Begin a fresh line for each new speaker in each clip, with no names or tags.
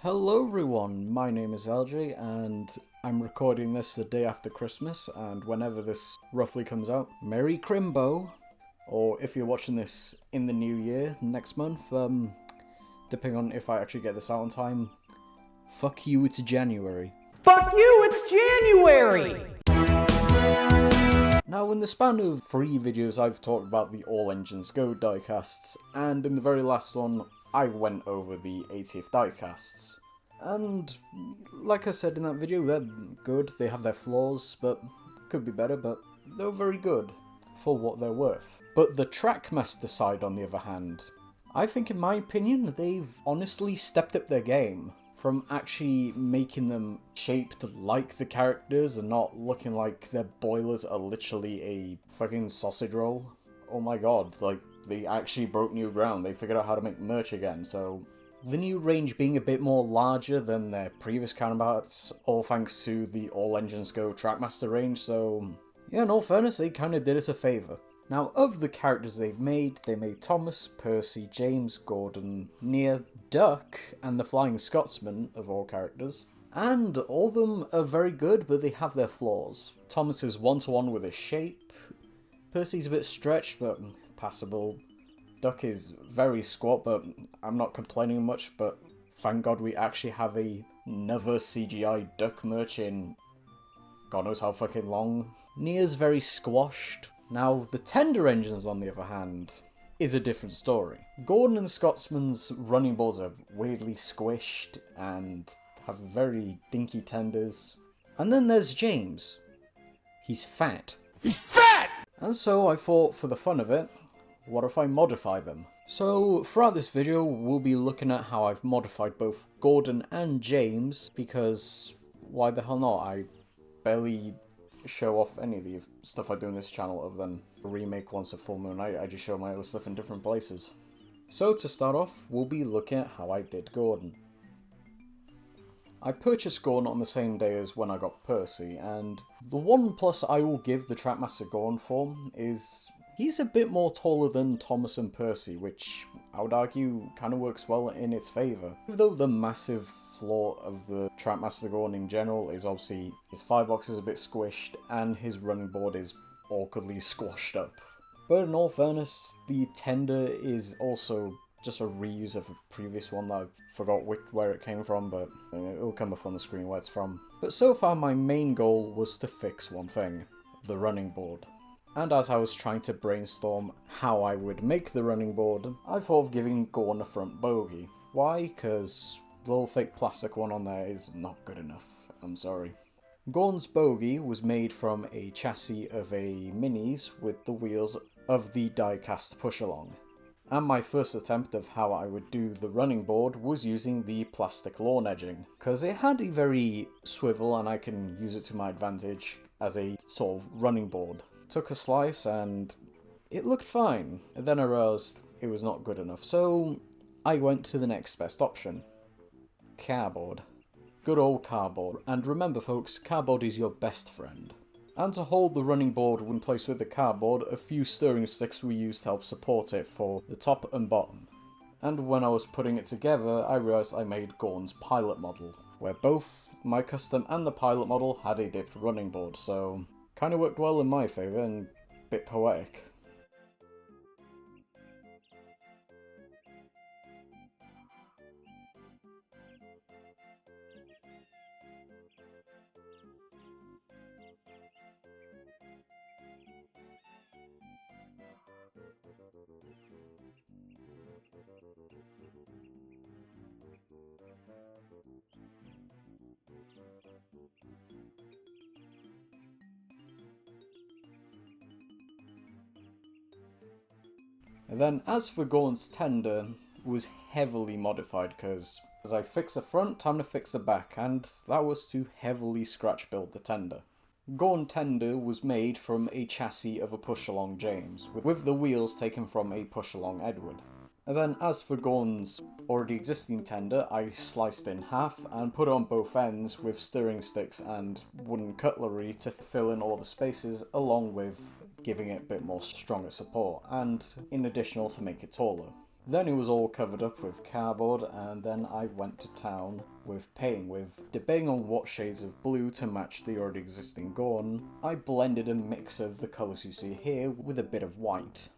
Hello everyone, my name is LJ and I'm recording this the day after Christmas, and whenever this roughly comes out, Merry Crimbo! Or if you're watching this in the new year, next month, depending on if I actually get this out on time, fuck you, it's January.
Fuck you, it's January!
Now, in the span of 3 videos I've talked about the All Engines Go diecasts, and in the very last one I went over the 80th diecasts. And like I said in that video, they're good, they have their flaws, but could be better, but they're very good for what they're worth. But the Trackmaster side, on the other hand, I think in my opinion they've honestly stepped up their game. From actually making them shaped like the characters and not looking like their boilers are literally a fucking sausage roll. Oh my god, like, they actually broke new ground. They figured out how to make merch again, so the new range being a bit more larger than their previous counterparts, all thanks to the All Engines Go Trackmaster range, so yeah, in all fairness, they kind of did us a favour. Now, of the characters they've made, they made Thomas, Percy, James, Gordon, Nia, Duck, and the Flying Scotsman, of all characters. And all of them are very good, but they have their flaws. Thomas is one-to-one with his shape, Percy's a bit stretched, but passable. Duck is very squat, but I'm not complaining much, but thank God we actually have another CGI Duck merch in God knows how fucking long. Nia's very squashed. Now, the Tender Engines, on the other hand, is a different story. Gordon and Scotsman's running boards are weirdly squished and have very dinky tenders. And then there's James. He's fat.
He's fat!
And so I thought, for the fun of it, what if I modify them? So throughout this video, we'll be looking at how I've modified both Gordon and James, because why the hell not? I barely show off any of the stuff I do in this channel other than remake Once a Full Moon. I just show my other stuff in different places. So to start off, we'll be looking at how I did Gordon. I purchased Gordon on the same day as when I got Percy, and the one plus I will give the Trackmaster Gordon for is he's a bit more taller than Thomas and Percy, which I would argue kind of works well in its favour. Even though the massive flaw of the Trackmaster Gordon in general is obviously his firebox is a bit squished and his running board is awkwardly squashed up. But in all fairness, the Tender is also just a reuse of a previous one that I forgot where it came from, but it'll come up on the screen where it's from. But so far my main goal was to fix one thing, the running board. And as I was trying to brainstorm how I would make the running board, I thought of giving Gordon a front bogey. Why? Because the little fake plastic one on there is not good enough. I'm sorry. Gordon's bogey was made from a chassis of a Minis with the wheels of the diecast push-along. And my first attempt of how I would do the running board was using the plastic lawn edging, because it had a very swivel and I can use it to my advantage as a sort of running board. Took a slice and it looked fine, and then I realised it was not good enough, so I went to the next best option. Cardboard. Good old cardboard. And remember folks, cardboard is your best friend. And to hold the running board in place with the cardboard, a few stirring sticks were used to help support it for the top and bottom. And when I was putting it together, I realised I made Gordon's pilot model, where both my custom and the pilot model had a dipped running board, so kind of worked well in my favour and a bit poetic. And then as for Gordon's Tender, it was heavily modified because as I fix the front, time to fix the back, and that was to heavily scratch build the Tender. Gordon Tender was made from a chassis of a push-along James, with the wheels taken from a push-along Edward. And then as for Gordon's already existing Tender, I sliced in half and put it on both ends with stirring sticks and wooden cutlery to fill in all the spaces, along with giving it a bit more stronger support, and in additional to make it taller. Then it was all covered up with cardboard, and then I went to town with paint, with debating on what shades of blue to match the already existing Gordon. I blended a mix of the colours you see here with a bit of white.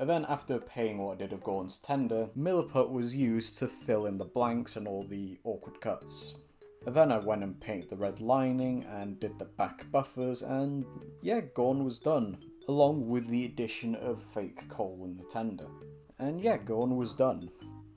And then after painting what I did of Gordon's tender, Milliput was used to fill in the blanks and all the awkward cuts. And then I went and painted the red lining and did the back buffers, and yeah, Gordon was done, along with the addition of fake coal in the tender. And yeah, Gordon was done.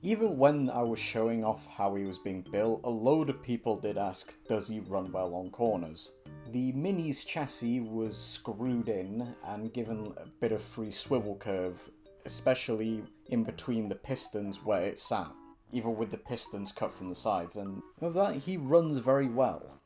Even when I was showing off how he was being built, a load of people did ask, does he run well on corners? The Mini's chassis was screwed in and given a bit of free swivel curve, especially in between the pistons where it sat, even with the pistons cut from the sides, and of that he runs very well.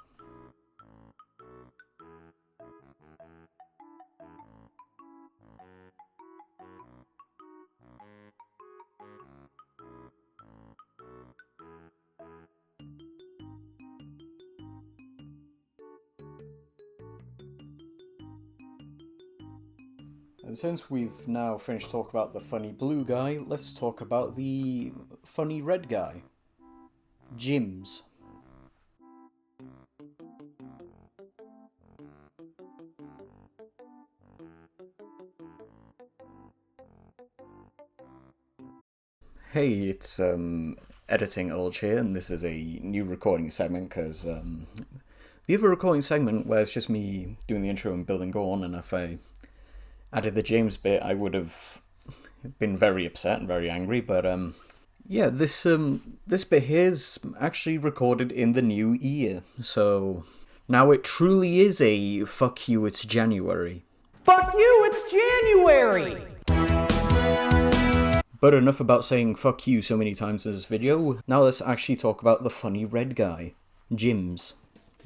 And since we've now finished talking about the funny blue guy, let's talk about the funny red guy. Jims. Hey, it's editing Ulch here, and this is a new recording segment, because the other recording segment where it's just me doing the intro and building Gorn, and if I added the James bit, I would have been very upset and very angry, but yeah, this bit here is actually recorded in the new year, so now it truly is a fuck you, it's January.
Fuck you, it's January!
But enough about saying fuck you so many times in this video, now let's actually talk about the funny red guy, Jims.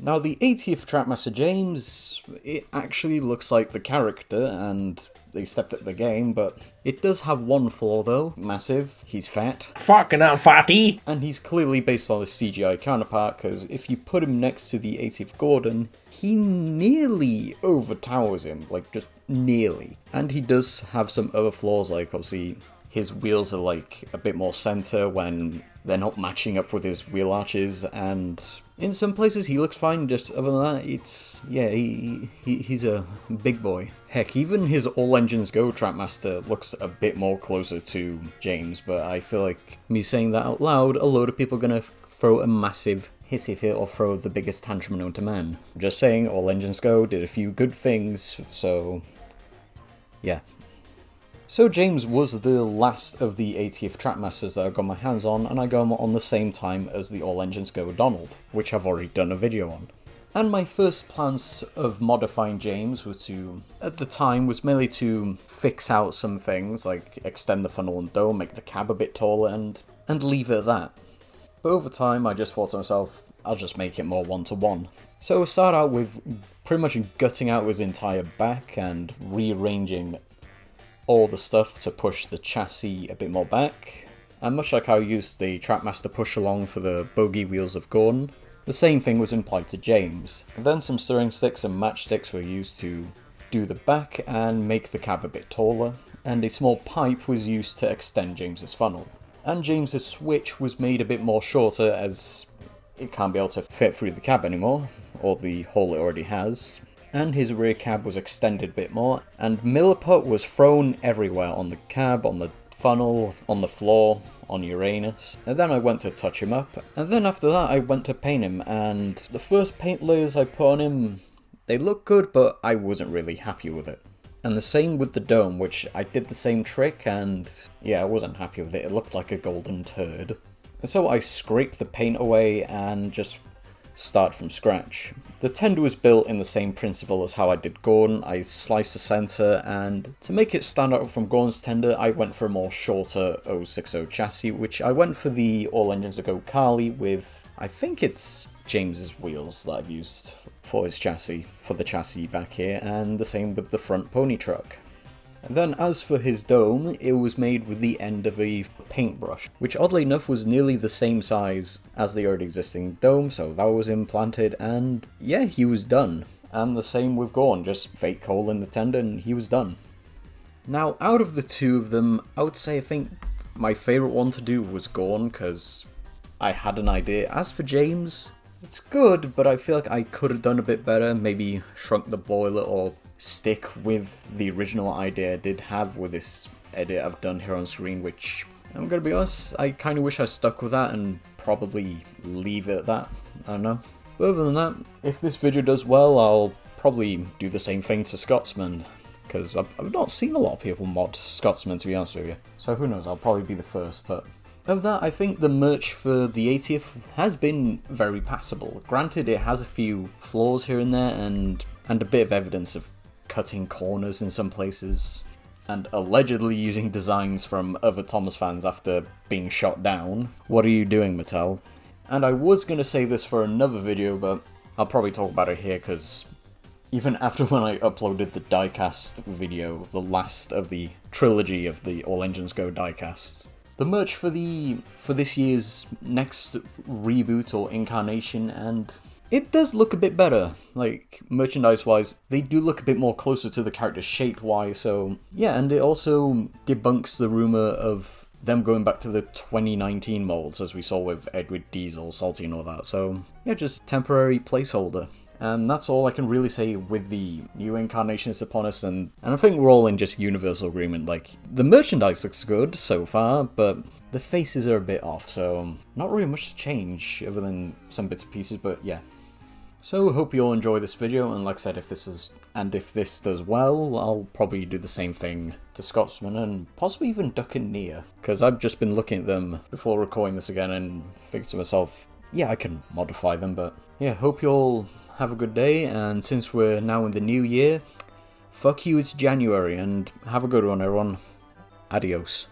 Now, the 80th Trackmaster James, it actually looks like the character, and they stepped up the game, but it does have one flaw though, massive. He's fat.
Fucking hell, fatty!
And he's clearly based on his CGI counterpart, because if you put him next to the 80th Gordon, he nearly overtowers him, like just nearly. And he does have some other flaws, like obviously his wheels are like a bit more center when they're not matching up with his wheel arches, and in some places he looks fine, just other than that, it's, yeah, he's a big boy. Heck, even his All Engines Go Trackmaster looks a bit more closer to James, but I feel like me saying that out loud, a load of people are gonna throw a massive hissy fit or throw the biggest tantrum known to man. I'm just saying, All Engines Go did a few good things, so yeah. So James was the last of the 80th Trackmasters that I got my hands on, and I got him on the same time as the All Engines Go Donald, which I've already done a video on. And my first plans of modifying James was to, at the time, was merely to fix out some things, like extend the funnel and dome, make the cab a bit taller, and leave it at that. But over time, I just thought to myself, I'll just make it more one-to-one. So I started out with pretty much gutting out his entire back and rearranging all the stuff to push the chassis a bit more back, and much like how I used the Trackmaster push-along for the bogey wheels of Gordon, the same thing was applied to James. And then some stirring sticks and matchsticks were used to do the back and make the cab a bit taller, and a small pipe was used to extend James's funnel. And James's switch was made a bit more shorter as it can't be able to fit through the cab anymore, or the hole it already has. And his rear cab was extended a bit more, and Milliput was thrown everywhere on the cab, on the funnel, on the floor, on Uranus. And then I went to touch him up, and then after that I went to paint him, and the first paint layers I put on him, they looked good, but I wasn't really happy with it. And the same with the dome, which I did the same trick, and yeah, I wasn't happy with it. It looked like a golden turd. And so I scraped the paint away and just start from scratch. The tender was built in the same principle as how I did Gordon. I sliced the center, and to make it stand out from Gordon's tender, I went for a more shorter 060 chassis, which I went for the All Engines Go Carly with, I think it's James's wheels that I've used for his chassis, for the chassis back here, and the same with the front pony truck. And then as for his dome, it was made with the end of a paintbrush, which oddly enough was nearly the same size as the already existing dome, so that was implanted, and yeah, he was done. And the same with Gorn, just fake hole in the tender and he was done. Now, out of the two of them, I would say I think my favourite one to do was Gorn, because I had an idea. As for James, it's good, but I feel like I could have done a bit better, maybe shrunk the boiler or stick with the original idea I did have with this edit I've done here on screen, which, I'm gonna be honest, I kind of wish I stuck with that and probably leave it at that. I don't know. But other than that, if this video does well, I'll probably do the same thing to Scotsman, because I've not seen a lot of people mod Scotsman, to be honest with you. So who knows, I'll probably be the first, but of that, I think the merch for the 80th has been very passable. Granted, it has a few flaws here and there, and a bit of evidence of cutting corners in some places, and allegedly using designs from other Thomas fans after being shot down. What are you doing, Mattel? And I was going to say this for another video, but I'll probably talk about it here, because even after when I uploaded the diecast video, the last of the trilogy of the All Engines Go diecasts, the merch for this year's next reboot or incarnation, and it does look a bit better. Like, merchandise-wise, they do look a bit more closer to the character shape-wise, so yeah, and it also debunks the rumour of them going back to the 2019 molds, as we saw with Edward Diesel, Salty and all that, so yeah, just temporary placeholder. And that's all I can really say with the new incarnation is upon us, and I think we're all in just universal agreement. Like, the merchandise looks good so far, but the faces are a bit off, so not really much to change other than some bits and pieces, but yeah. So, hope you all enjoy this video, and like I said, if this does well, I'll probably do the same thing to Scotsman, and possibly even Duck and Nia, because I've just been looking at them before recording this again, and figured to myself, yeah, I can modify them, but yeah, hope you all have a good day, and since we're now in the new year, fuck you, it's January, and have a good one, everyone. Adios.